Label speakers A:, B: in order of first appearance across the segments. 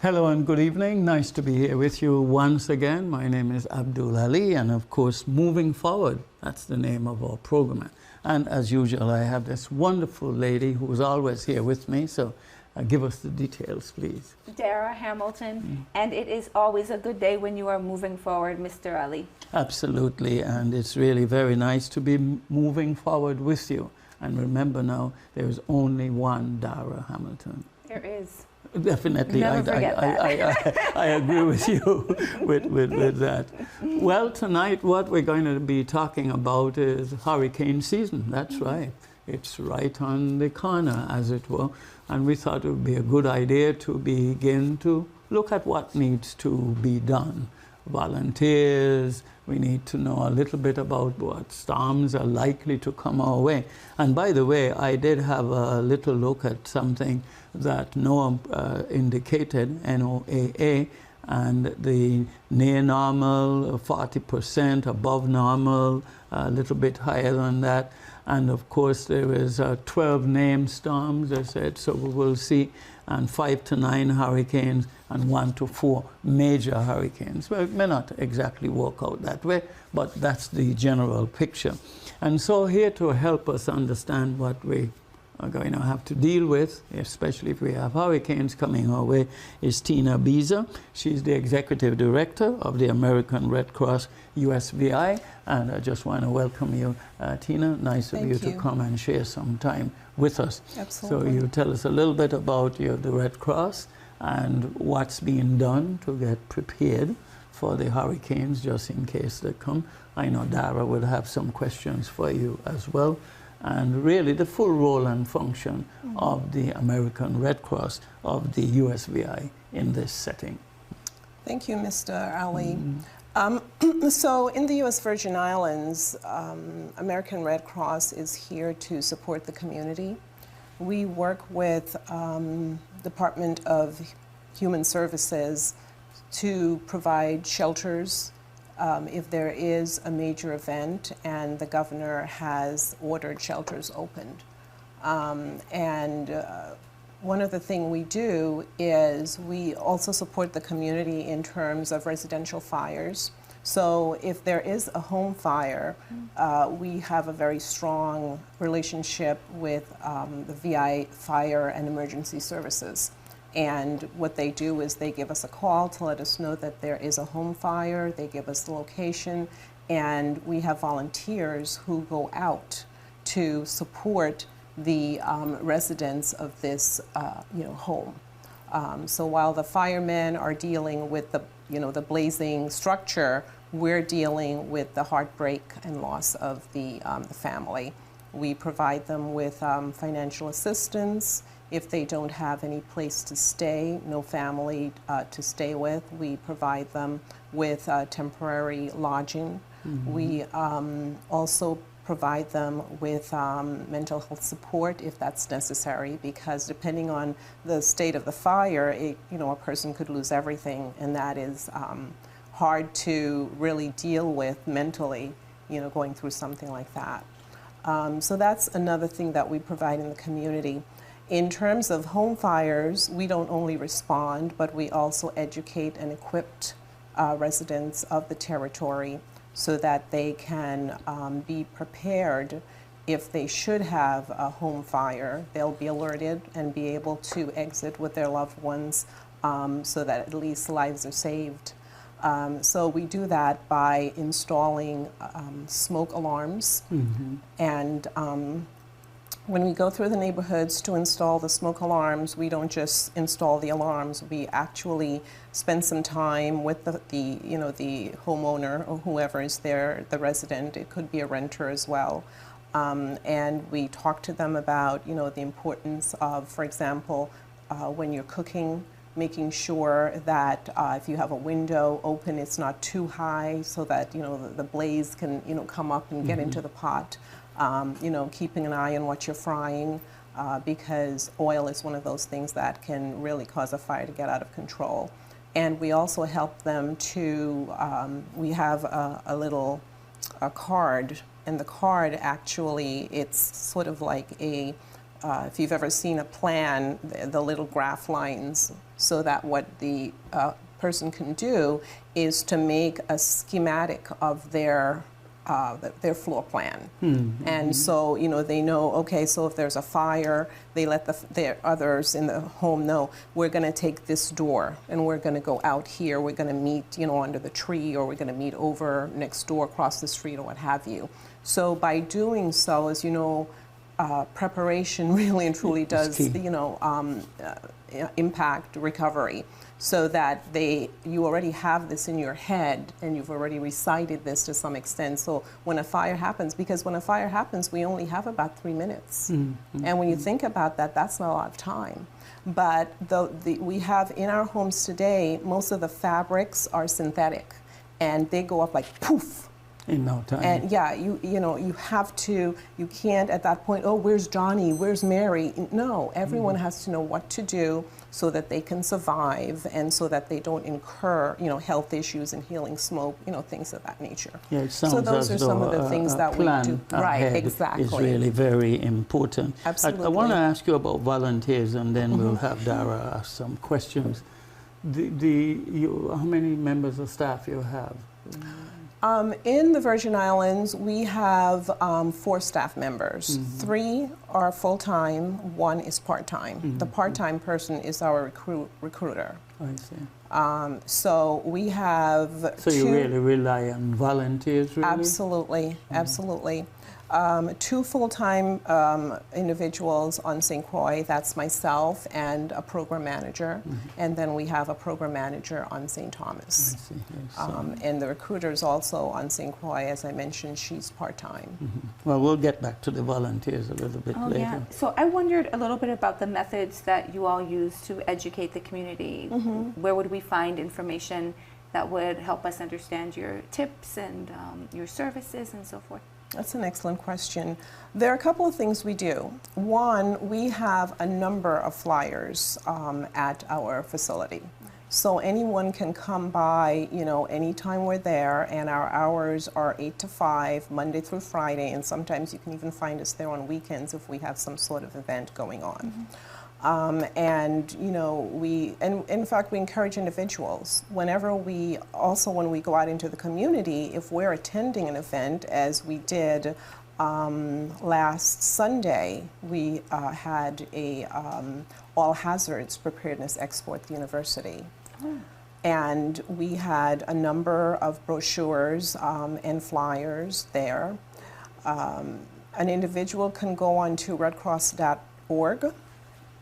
A: Hello and good evening. Nice to be here with you once again. My name is Abdul Ali, and of course, Moving Forward, that's the name of our program. And as usual, I have this wonderful lady who is always here with me, so give us the details, please.
B: DARA Hamilton, and it is always a good day when you are moving forward, Mr. Ali.
A: Absolutely, and it's really very nice to be moving forward with you. And remember now, there is only one DARA Hamilton.
B: There is.
A: Definitely,
B: Never forget that.
A: I agree with you with that. Well, tonight what we're going to be talking about is hurricane season. That's right. It's right on the corner, as it were. And we thought it would be a good idea to begin to look at what needs to be done. Volunteers, we need to know a little bit about what storms are likely to come our way. And by the way, I did have a little look at something that NOAA indicated, NOAA, and the near normal, 40%, above normal, a little bit higher than that. And of course, there is 12 named storms, I said, so we will see, and 5 to 9 hurricanes and 1 to 4 major hurricanes. Well, it may not exactly work out that way, but that's the general picture. And so here to help us understand what we are going to have to deal with, especially if we have hurricanes coming our way, is Tina BEAZER. She's the Executive Director of the American Red Cross USVI, and I just want to welcome you, Tina. Nice of you to come and share some time with us.
C: Absolutely.
A: So you tell us a little bit about the Red Cross and what's being done to get prepared for the hurricanes, just in case they come. I know Dara will have some questions for you as well. And really the full role and function of the American Red Cross, of the USVI in this setting.
C: Thank you, Mr. Ali. So in the U.S. Virgin Islands, American Red Cross is here to support the community. We work with Department of Human Services to provide shelters if there is a major event and the governor has ordered shelters opened. One of the things we do is we also support the community in terms of residential fires. So if there is a home fire, we have a very strong relationship with the VI Fire and Emergency Services. And what they do is they give us a call to let us know that there is a home fire. They give us the location, and we have volunteers who go out to support the residents of this home. So while the firemen are dealing with the blazing structure, we're dealing with the heartbreak and loss of the family. We provide them with financial assistance. If they don't have any place to stay, no family to stay with, we provide them with temporary lodging. We also provide them with mental health support if that's necessary, because depending on the state of the fire, a person could lose everything, and that is hard to really deal with mentally, going through something like that. So that's another thing that we provide in the community. In terms of home fires, we don't only respond, but we also educate and equip residents of the territory so that they can be prepared if they should have a home fire. They'll be alerted and be able to exit with their loved ones so that at least lives are saved. So we do that by installing smoke alarms, and when we go through the neighborhoods to install the smoke alarms, we don't just install the alarms. We actually spend some time with the homeowner or whoever is there, the resident. It could be a renter as well. And we talk to them about, the importance of, for example, when you're cooking, making sure that if you have a window open, it's not too high so that, the blaze can, come up and get into the pot. Keeping an eye on what you're frying. because oil is one of those things that can really cause a fire to get out of control. And we also help them to, we have a little card, and the card actually, it's sort of like a, if you've ever seen a plan, the little graph lines, so that what the person can do is to make a schematic of their floor plan. And so, you know, they know, okay, so if there's a fire, they let the others in the home know, we're going to take this door, and we're going to go out here, we're going to meet, you know, under the tree, or we're going to meet over next door, across the street, or what have you. So by doing so, as you know, preparation really and truly does, you know, impact recovery. So that you already have this in your head, and you've already recited this to some extent. So when a fire happens, because when a fire happens, we only have about 3 minutes. And when you think about that, that's not a lot of time. But we have in our homes today, most of the fabrics are synthetic, and they go up like poof.
A: In no time.
C: And yeah, you know, you have to, you can't at that point, oh, where's Johnny, where's Mary? No, everyone has to know what to do so that they can survive, and so that they don't incur, you know, health issues, and healing smoke, you know, things of that nature.
A: Yeah, it sounds
C: so those
A: as
C: are some of the things that we do.
A: Right, exactly. Is really very important.
C: Absolutely.
A: I want to ask you about volunteers, and then we'll have Dara ask some questions. How many members of staff you have?
C: In the Virgin Islands, we have 4 staff members. 3 are full-time, 1 is part-time. The part-time person is our recruiter.
A: I see.
C: So we have
A: So you really rely on volunteers, really?
C: Absolutely, absolutely. 2 full-time individuals on St. Croix, that's myself and a program manager, and then we have a program manager on St. Thomas.
A: I see. Yes,
C: and the recruiter is also on St. Croix, as I mentioned, she's part-time.
A: Well, we'll get back to the volunteers a little bit later.
B: Yeah. So I wondered a little bit about the methods that you all use to educate the community. Where would we find information that would help us understand your tips and your services and so forth?
C: That's an excellent question. There are a couple of things we do. One, we have a number of flyers at our facility. So anyone can come by, you know, anytime we're there, and our hours are 8 to 5, Monday through Friday, and sometimes you can even find us there on weekends if we have some sort of event going on. And, you know, and in fact, we encourage individuals. When we go out into the community, if we're attending an event, as we did last Sunday, we had a all hazards preparedness expo at the university. And we had a number of brochures and flyers there. An individual can go on to redcross.org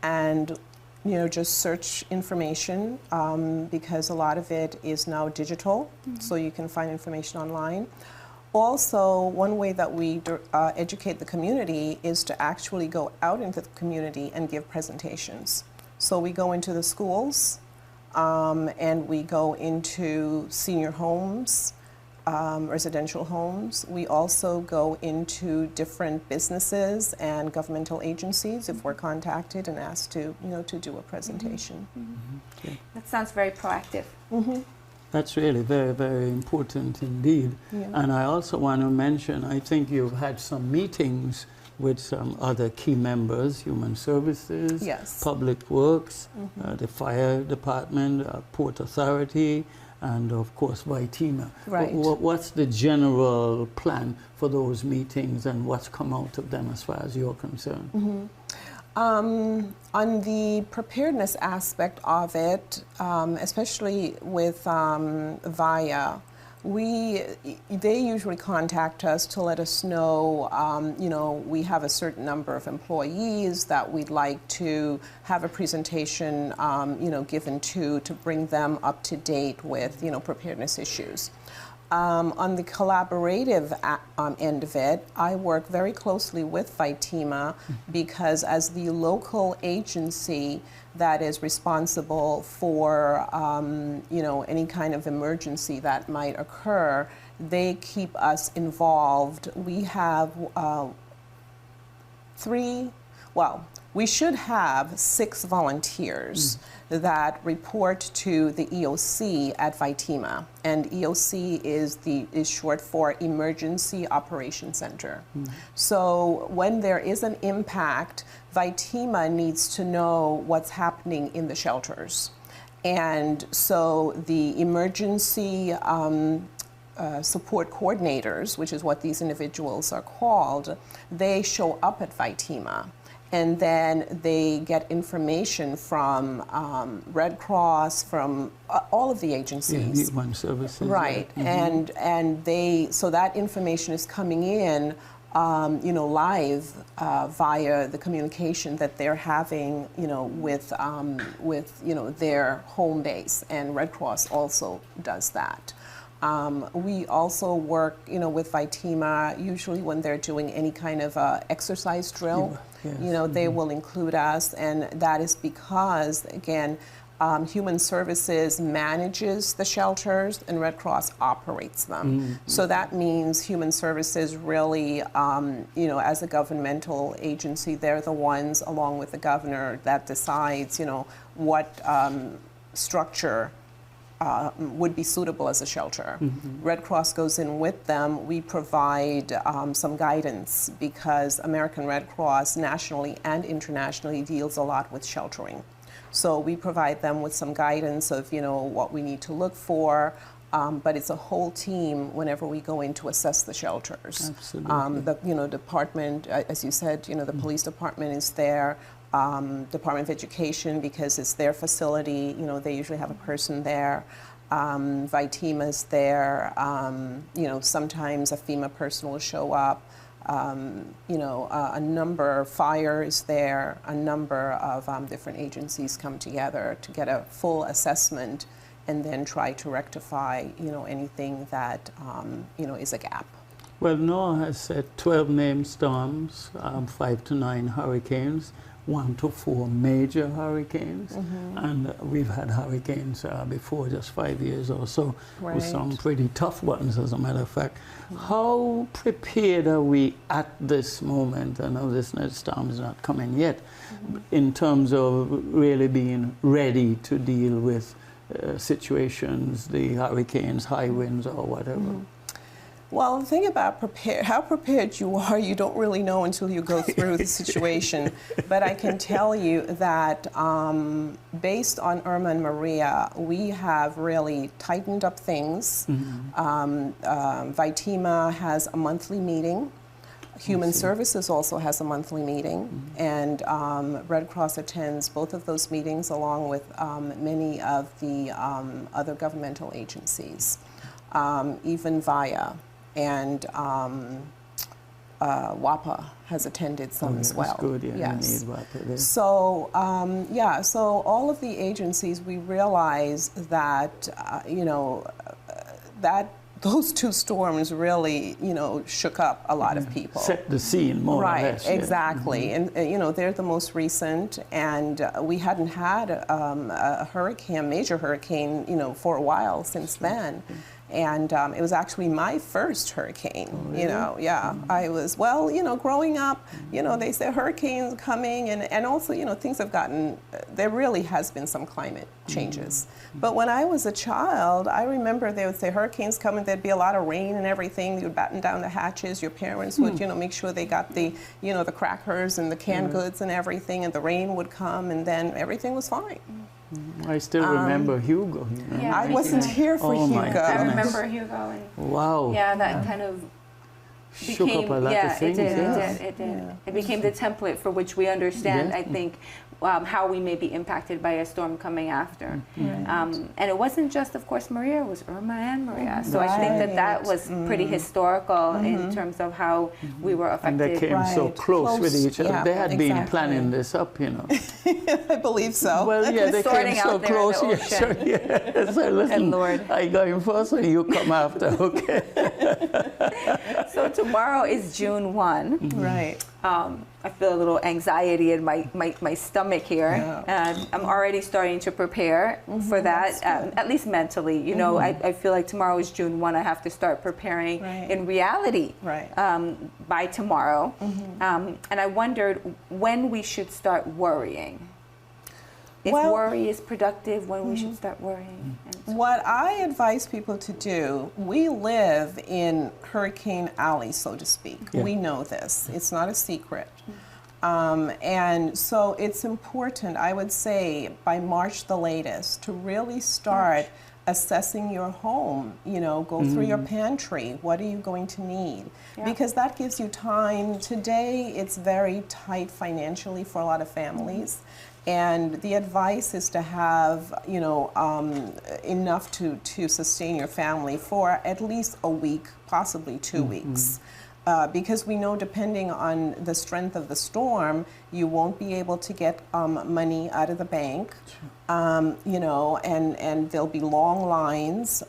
C: and, you know, just search information, because a lot of it is now digital, so you can find information online. Also, one way that we educate the community is to actually go out into the community and give presentations. So we go into the schools, and we go into senior homes, residential homes. We also go into different businesses and governmental agencies if we're contacted and asked to, you know, to do a presentation.
A: Okay.
B: That sounds very proactive.
A: That's really very, very important indeed.
C: Yeah.
A: And I also want to mention, I think you've had some meetings with some other key members, Human Services,
C: Yes.
A: Public Works, the Fire Department, Port Authority, and of course VITEMA.
C: Right.
A: What's the general plan for those meetings, and what's come out of them as far as you're concerned?
C: On the preparedness aspect of it, especially with VIA, they usually contact us to let us know, you know, we have a certain number of employees that we'd like to have a presentation, you know, given to bring them up to date with, you know, preparedness issues. On the collaborative end of it, I work very closely with VITEMA because as the local agency that is responsible for, you know, any kind of emergency that might occur, they keep us we should have 6 volunteers that report to the EOC at VITEMA, and EOC is short for Emergency Operations Center. So when there is an impact, VITEMA needs to know what's happening in the shelters. And so the emergency support coordinators, which is what these individuals are called, they show up at VITEMA. And then they get information from Red Cross, from all of the agencies.
A: Human Services.
C: Right. And they, so that information is coming in, live via the communication that they're having, with their home base. And Red Cross also does that. We also work, with VITEMA, usually when they're doing any kind of exercise drill. Yes. They will include us, and that is because, again, Human Services manages the shelters and Red Cross operates them. So that means Human Services really, as a governmental agency, they're the ones, along with the governor, that decides, what structure would be suitable as a shelter. Red Cross goes in with them. We provide some guidance because American Red Cross nationally and internationally deals a lot with sheltering. So we provide them with some guidance of what we need to look for, but it's a whole team whenever we go in to assess the shelters.
A: Absolutely.
C: The department, as you said, the police department is there. Department of Education, because it's their facility, they usually have a person there. VITEMA is there. Sometimes a FEMA person will show up. A number, fire is there. A number of different agencies come together to get a full assessment and then try to rectify, anything that, is a gap.
A: Well, NOAA has set 12 named storms, 5 to 9 hurricanes, 1 to 4 major hurricanes, and we've had hurricanes before, just 5 years or so, with some pretty tough ones, as a matter of fact. How prepared are we at this moment? I know this next storm is not coming yet, in terms of really being ready to deal with situations, the hurricanes, high winds, or whatever.
C: Well, the thing about how prepared you are, you don't really know until you go through the situation. But I can tell you that based on Irma and Maria, we have really tightened up things. VITEMA has a monthly meeting. Human Services also has a monthly meeting, and Red Cross attends both of those meetings along with many of the other governmental agencies, even VIA. And WAPA has attended some as well.
A: That's good, yeah.
C: Yes.
A: We need WAPA there.
C: So, so all of the agencies, we realize that, that those 2 storms really, shook up a lot of people.
A: Set the scene, more or less.
C: Right, exactly. And, they're the most recent, and we hadn't had a major hurricane, for a while since then. And it was actually my first hurricane, I was, growing up, they say hurricanes coming, and also, things have gotten, there really has been some climate changes. But when I was a child, I remember they would say hurricanes coming, there'd be a lot of rain and everything, you would batten down the hatches, your parents would, make sure they got the, the crackers and the canned goods and everything, and the rain would come, and then everything was fine.
A: I still remember Hugo.
B: Yeah,
C: I wasn't here for Hugo.
A: I
B: remember Hugo. And
A: wow.
B: Yeah, that kind of
A: shook up a lot of things.
B: It did. Yeah. It became the template for which we understand, I think, how we may be impacted by a storm coming after. And it wasn't just, of course, Maria, it was Irma and Maria. So I think that was pretty historical in terms of how we were affected.
A: And they came so close with each other.
C: Yeah,
A: they had been planning this up,
C: I believe so.
A: Well, yeah, they came so close. So listen,
B: and Lord.
A: I go in first and you come after, okay?
B: So to tomorrow is June 1.
C: Right.
B: I feel a little anxiety in my stomach here.
C: Yeah.
B: And I'm already starting to prepare for that, at least mentally. You know, I feel like tomorrow is June 1. I have to start preparing in reality by tomorrow. And I wondered when we should start worrying. If worry is productive, when we should start worrying.
C: What I advise people to do, we live in Hurricane Alley, so to speak.
A: Yeah.
C: We know this. It's not a secret. And so it's important, I would say, by March the latest, to really start assessing your home, you know, go through your pantry. What are you going to need? Yeah. Because that gives you time. Today, it's very tight financially for a lot of families. And the advice is to have, you know, enough to sustain your family for at least a week, possibly 2 weeks. Because we know, depending on the strength of the storm, you won't be able to get money out of the bank, you know, and there'll be long lines,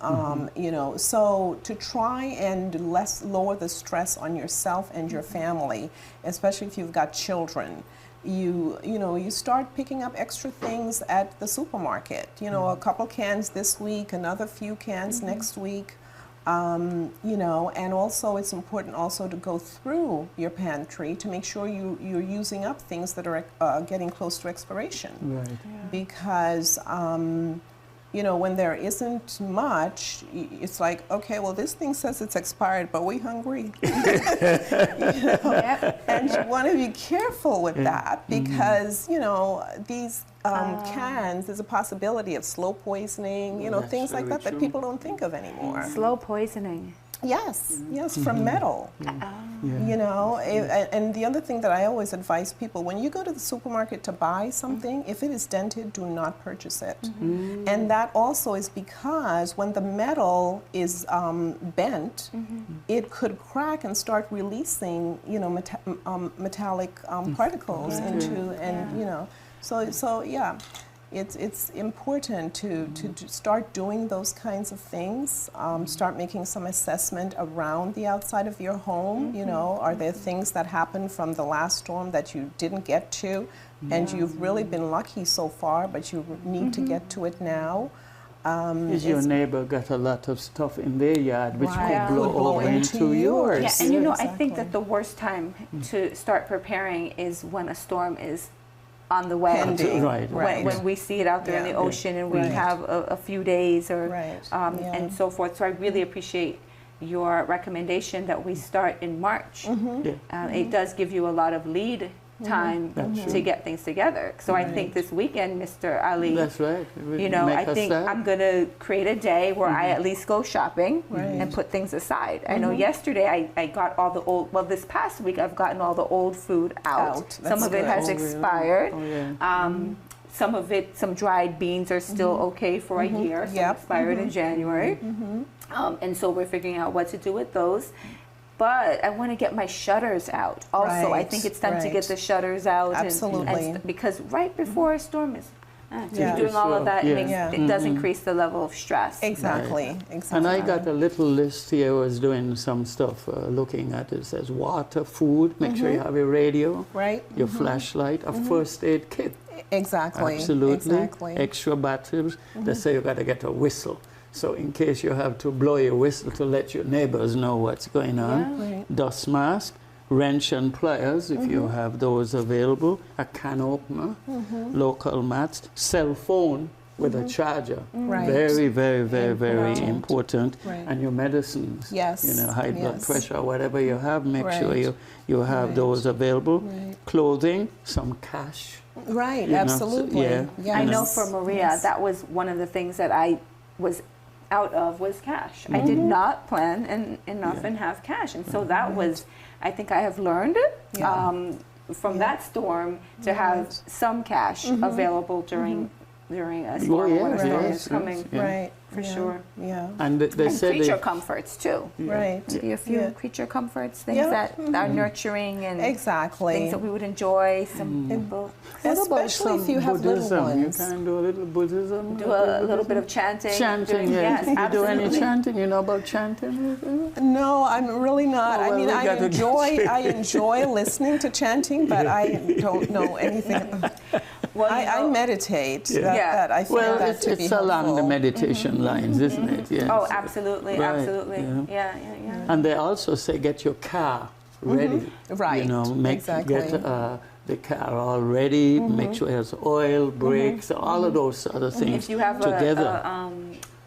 C: you know. So to try and lower the stress on yourself and your family, especially if you've got children. You know, you start picking up extra things at the supermarket. You know, a couple cans this week, another few cans next week. You know, and also it's important also to go through your pantry to make sure you're using up things that are getting close to expiration.
A: Right.
B: Yeah.
C: Because you know, when there isn't much, it's like, okay, well, this thing says it's expired, but we hungry. You know? And you want to be careful with that because, you know, these cans, there's a possibility of slow poisoning, you know, things like that that people don't think of anymore.
B: Slow poisoning.
C: Yes, yes, from metal. You know, and the other thing that I always advise people, when you go to the supermarket to buy something, if it is dented, do not purchase it. And that also is because when the metal is bent, it could crack and start releasing, you know, metallic particles into, and you know, so yeah. It's important to start doing those kinds of things, start making some assessment around the outside of your home. You know, are there things that happened from the last storm that you didn't get to, and you've really been lucky so far, but you need to get to it now.
A: Is your neighbor got a lot of stuff in their yard which could blow over into
C: yours?
B: Yeah, and you know, I think that the worst time to start preparing is when a storm is on the way. When we see it out there in the ocean and we have a few days or and so forth. So I really appreciate your recommendation that we start in March. It does give you a lot of lead time to get things together. So I think this weekend, Mr. Ali, you know, I think I'm going to create a day where I at least go shopping and put things aside. I know yesterday I got all the old, well, this past week I've gotten all the old food out. Some of it has expired. Some of it, some dried beans are still okay for a year. Some expired in January. And so we're figuring out what to do with those. But I want to get my shutters out. Also, I think it's time to get the shutters out.
C: Absolutely.
B: And because right before a storm is doing all of that, it does increase the level of stress.
C: Exactly.
A: And I got a little list here. I was doing some stuff, looking at it. It says water, food, make sure you have your radio, your flashlight, a first aid kit.
C: Exactly.
A: Absolutely. Extra batteries. They say you got to get a whistle. So in case you have to blow your whistle to let your neighbors know what's going on. Dust mask, wrench and pliers, if you have those available, a can opener, local mats, cell phone with a charger. Very, very, very, very important. And your medicines, you know, high blood pressure, whatever you have, make sure you have those available. Clothing, some cash.
C: Absolutely.
B: I know for Maria, that was one of the things that I was out of was cash. I did not plan enough and have cash, and so that was, I think I have learned from that storm to have some cash available during during a storm
A: yes,
B: when a storm
A: yes,
B: is coming.
A: yes, yeah.
C: Right.
B: For
C: yeah,
B: sure.
C: Yeah.
A: And they
B: And
A: say
B: creature comforts too.
C: Right.
B: Maybe a few
C: Yeah.
B: creature comforts, things
C: Yeah.
B: that are nurturing and
C: Exactly.
B: things that we would enjoy. Some books.
A: What about
C: Especially if
A: some
C: you have
A: Buddhism?
C: little ones.
A: You can do a little Buddhism.
B: Do a little bit of chanting.
A: chanting. Yes.
B: Yes,
A: You do any
B: absolutely.
A: chanting? You know about chanting?
C: No, I'm really not.
A: Oh, well,
C: I mean,
A: we
C: I
A: gotta get
C: enjoy
A: you.
C: I enjoy listening to chanting, but I don't know anything.
B: Well, you
C: I
B: know-
C: meditate.
A: Yeah.
C: That I find
A: Well,
C: that to be
A: it's along the
C: helpful.
A: meditation lines, isn't it? Yes.
B: Oh, absolutely,
A: Right,
B: absolutely.
A: yeah.
B: Yeah.
A: And they also say get your car ready.
C: Right,
A: You know,
C: exactly.
A: get the car all ready. Make sure it has oil, brakes, all of those other things
B: If you have
A: together.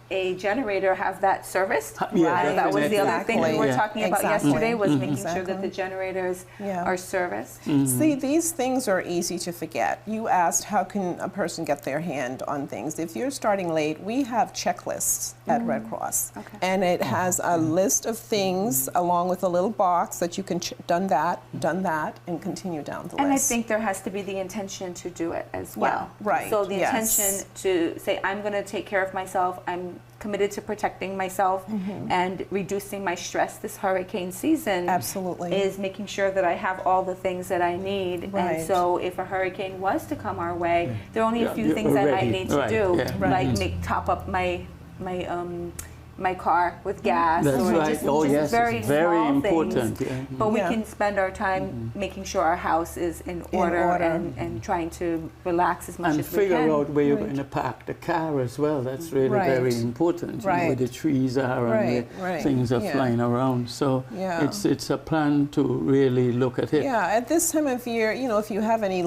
B: a generator, have that serviced.
A: Yeah,
C: Right,
B: That was the other thing we
C: exactly.
B: were
A: Yeah.
B: talking about
C: Exactly.
B: yesterday, was making sure
C: Exactly.
B: that the generators
C: Yeah.
B: are serviced.
C: See, these things are easy to forget. You asked how can a person get their hand on things. If you're starting late, we have checklists at Red Cross.
B: Okay.
C: And it has a list of things along with a little box that you can done that, and continue down the
B: And I
C: list.
B: think there has to be the intention to do it as well.
C: right,
B: So the
C: yes.
B: intention to say, I'm going to take care of myself, I'm committed to protecting myself and reducing my stress this hurricane season.
C: Absolutely.
B: Is making sure that I have all the things that I need.
C: Right.
B: And so if a hurricane was to come our way, there are only a
A: Yeah,
B: few
A: you're
B: things I might
A: ready.
B: need to
A: Right,
B: do,
A: yeah.
B: like top up my car with gas,
A: That's
B: or
A: right.
B: just,
A: Oh,
B: just
A: yes,
B: very
A: it's very
B: small
A: important.
B: things.
A: Yeah.
B: But we
C: Yeah.
B: can spend our time making sure our house is in order, and trying to relax as much
A: And
B: as we
A: figure
B: can.
A: out where you're
C: Right.
A: going to park the car as well. That's really
C: Right.
A: very important. You know, where
C: Right.
A: the trees are and
C: Right,
A: the
C: right.
A: things are
C: Yeah.
A: flying around. So
C: Yeah.
A: it's a plan to really look at it.
C: Yeah, at this time of year, if you have any,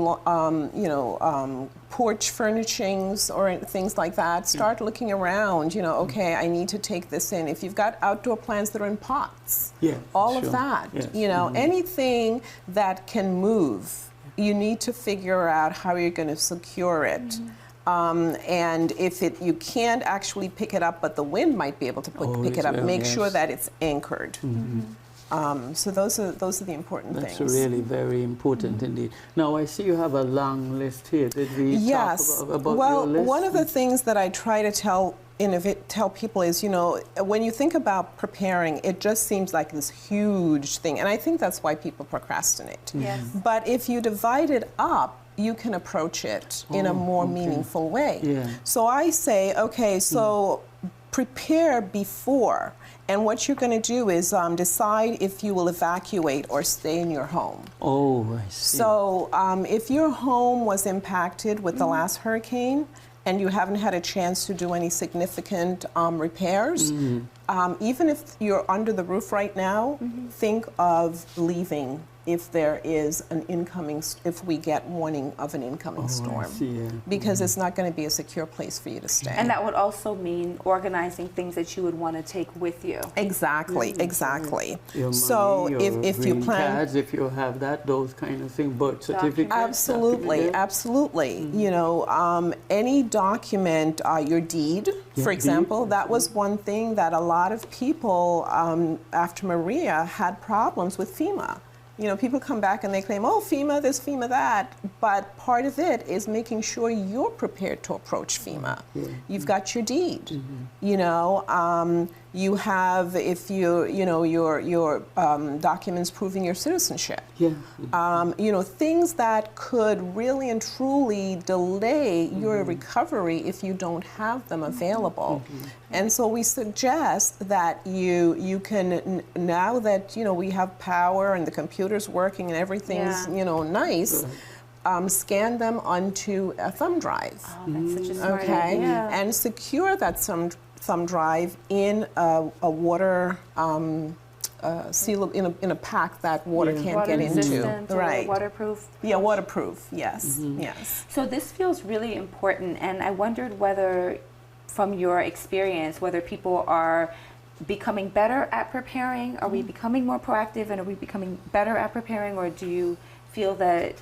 C: porch furnishings or things like that, start looking around. Okay, I need to take this in. If you've got outdoor plants that are in pots,
A: Yeah,
C: all
A: sure.
C: of that.
A: Yes.
C: Anything that can move, you need to figure out how you're going to secure it. And if you can't actually pick it up, but the wind might be able to pick it up,
A: well,
C: make
A: yes.
C: sure that it's anchored. So those are the important
A: That's
C: things.
A: really very important indeed. Now I see you have a long list here. Did we
C: Yes.
A: talk about
C: Well,
A: your list?
C: one of the things that I try to tell people is, when you think about preparing, it just seems like this huge thing, and I think that's why people procrastinate.
B: Yes.
C: But if you divide it up, you can approach it in a more meaningful way.
A: Yeah.
C: So I say, okay, so prepare before. And what you're going to do is decide if you will evacuate or stay in your home.
A: Oh, I see.
C: So if your home was impacted with the last hurricane and you haven't had a chance to do any significant repairs, even if you're under the roof right now, think of leaving if there is if we get warning of an incoming storm.
A: I see, yeah.
C: Because it's not going to be a secure place for you to stay.
B: And that would also mean organizing things that you would want to take with you.
C: Exactly.
A: Your
C: So
A: money, your
C: if you
A: green
C: plan,
A: cards, if you have those kind of things, birth certificates.
C: absolutely. Any document, your deed, for example, that was one thing that a lot of people after Maria had problems with FEMA. People come back and they claim, oh, FEMA this, FEMA that, but part of it is making sure you're prepared to approach FEMA.
A: Yeah.
C: You've got your deed. You have, if your documents proving your citizenship.
A: Yeah.
C: Things that could really and truly delay your recovery if you don't have them available. And so we suggest that you can, now that we have power and the computer's working and everything's nice, scan them onto a thumb drive.
B: Oh, that's such a smart
C: Okay,
B: idea.
C: and secure that thumb drive in a water seal in a pack that water can't
B: Water
C: get into.
B: resistant or
C: Right.
B: waterproof.
C: Yeah, waterproof. Yes. Yes.
B: So this feels really important, and I wondered whether, from your experience, whether people are becoming better at preparing. Are we becoming more proactive, and are we becoming better at preparing, or do you feel that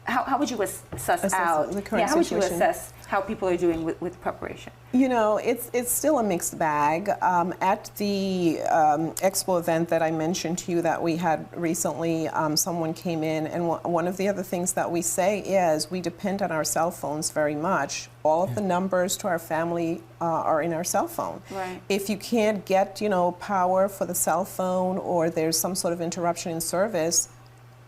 B: how would you assess out
C: the current
B: how would you
C: situation.
B: assess how people are doing with preparation?
C: You know, it's still a mixed bag. At the expo event that I mentioned to you that we had recently, someone came in, and one of the other things that we say is we depend on our cell phones very much. All of the numbers to our family are in our cell phone.
B: Right.
C: If you can't get, you know, power for the cell phone, or there's some sort of interruption in service,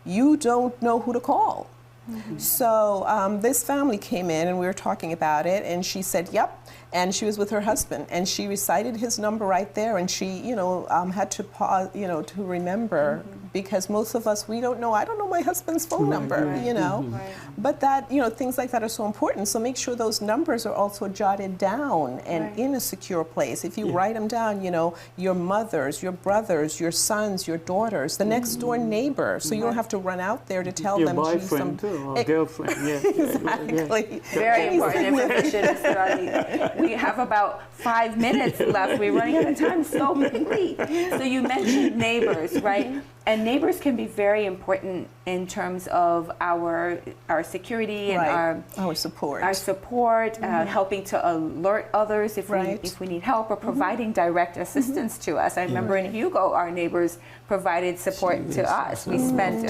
C: you don't know who to call. Mm-hmm. So this family came in and we were talking about it, and she said, yep. And she was with her husband, and she recited his number right there, and she, you know, had to pause, you know, to remember, because most of us, we don't know, I don't know my husband's phone number, you know.
B: Right.
C: But that, you know, things like that are so important. So make sure those numbers are also jotted down and in a secure place. If you write them down, you know, your mothers, your brothers, your sons, your daughters, the next door neighbor, so you don't have to run out there to tell
A: Your
C: them.
A: boyfriend too, or girlfriend,
C: Exactly.
B: Very important information, Mr. Ali. We have about 5 minutes left. We're running out of time so quickly. So you mentioned neighbors, right? And neighbors can be very important in terms of our security and our support. Helping to alert others if we need help, or providing direct assistance to us. I remember in Hugo, our neighbors provided support to us. We spent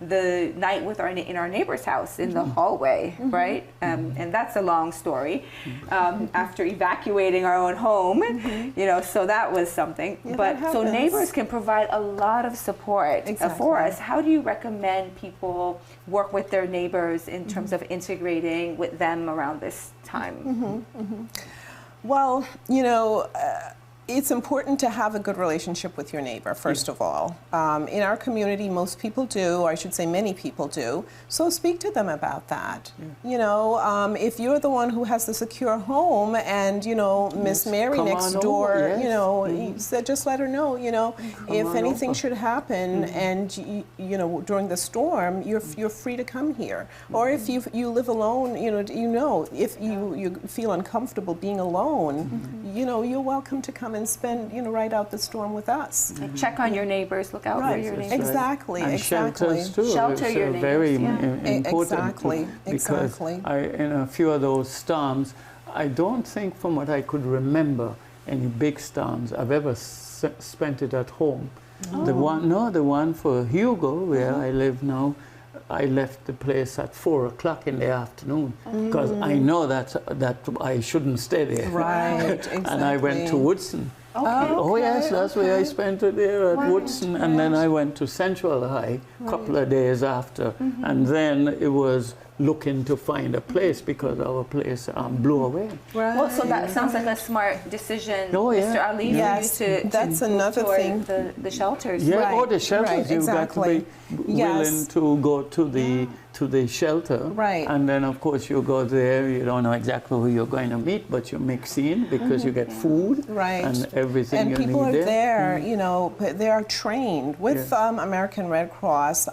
B: the night in our neighbor's house in the hallway, right? And that's a long story. After evacuating our own home, you know, so that was something. But so neighbors can provide a lot of support for us. How do you recommend people work with their neighbors in terms of integrating with them around this time?
C: Well, you know, it's important to have a good relationship with your neighbor, first of all. In our community, most people do, or I should say many people do, so speak to them about that. You know, if you're the one who has the secure home and, you know, Miss Mary next door, you know, said, just let her know, you know, if anything should happen and, you know, during the storm, you're free to come here. Or if you live alone, you know, if you feel uncomfortable being alone, you know, you're welcome to come and spend, you know, ride out the storm with us.
B: Check on your neighbors, look out for your neighbors.
C: Exactly,
A: and shelters too.
B: Shelter your
A: it's
B: neighbors.
A: Very important. Because
C: exactly.
A: in a few of those storms, I don't think, from what I could remember, any big storms I've ever spent it at home. The one for Hugo, where I live now, I left the place at 4 o'clock in the afternoon because I know that I shouldn't stay there.
C: Right, exactly.
A: And I went to Woodson.
C: Oh
A: yes, that's where I spent it there at Woodson. And then I went to Central High a couple of days after. And then it was looking to find a place because our place blew away.
C: Right.
B: Well, so that sounds like a smart decision, Mr. Ali,
C: yes,
B: for you
C: that's another thing.
B: The shelters.
A: Yeah,
C: right.
A: The shelters. You've got to be willing to go to the shelter.
C: Right.
A: And then, of course, you go there. You don't know exactly who you're going to meet, but you mix in because you get food and everything
C: and
A: you
C: people
A: need
C: are there, you know, they are trained. With American Red Cross,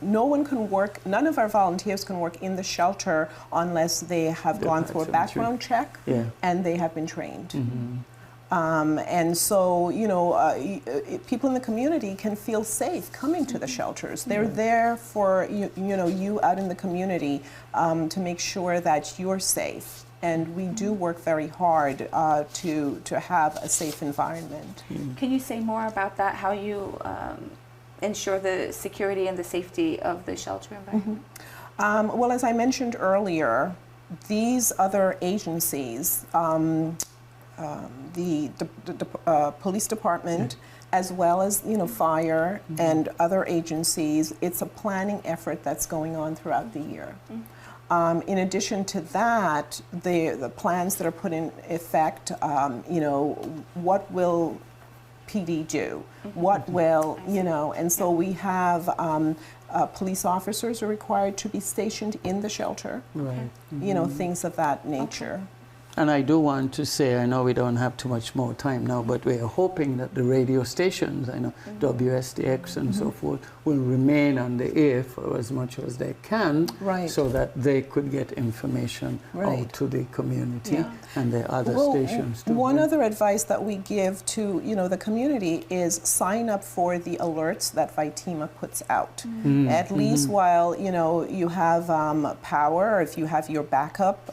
C: no one can work, none of our volunteers can work in the shelter unless they have gone through a background check and they have been trained. And so, you know, people in the community can feel safe coming to the shelters. They're there for, you know, you out in the community to make sure that you're safe. And we do work very hard to have a safe environment.
B: Can you say more about that, how you ensure the security and the safety of the shelter environment?
C: Well, as I mentioned earlier, these other agencies, the police department, as well as, you know, fire and other agencies, it's a planning effort that's going on throughout the year. In addition to that, the plans that are put in effect, you know, what will PD do? What will, you know, and so we have police officers are required to be stationed in the shelter, you know, things of that nature.
A: And I do want to say, I know we don't have too much more time now, but we are hoping that the radio stations, I know WSTX and so forth, will remain on the air for as much as they can,
C: Right.
A: so that they could get information
C: Right.
A: out to the community
B: Yeah.
A: and the other
C: Well,
A: stations too.
C: one other advice that we give to the community is sign up for the alerts that Vitima puts out. At least while you have power, or if you have your backup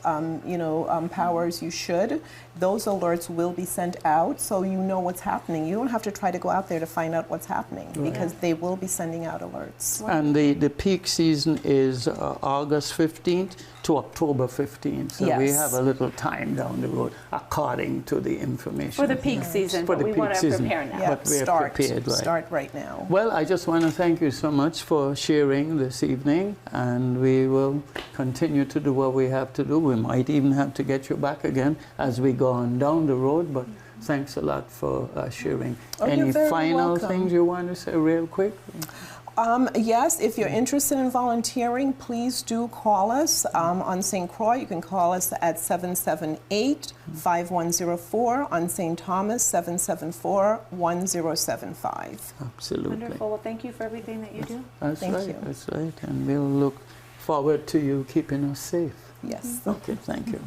C: powers, you should. Those alerts will be sent out, so you know what's happening. You don't have to try to go out there to find out what's happening, because they will be sending out alerts.
A: And the peak season is August 15th to October 15th. So we
C: Yes.
A: have a little time down the road according to the information.
B: For the peak season,
A: For
B: but
A: the
B: we
A: peak
B: want to
A: season.
B: prepare now.
C: Yeah,
A: But we're prepared, right.
C: start right now.
A: Well, I just want to thank you so much for sharing this evening, and we will continue to do what we have to do. We might even have to get you back again as we go on down the road, but thanks a lot for sharing.
C: Oh,
A: Any
C: you're very
A: final
C: welcome.
A: things you want to say real quick?
C: Yes, if you're interested in volunteering, please do call us. On St. Croix, you can call us at 778-5104. On St. Thomas, 774-1075.
A: Absolutely.
B: Wonderful. Well, thank you for everything that you do.
A: That's
C: Thank
A: right,
C: you.
A: that's right. And we'll look forward to you keeping us safe.
C: Yes.
A: Okay, thank you.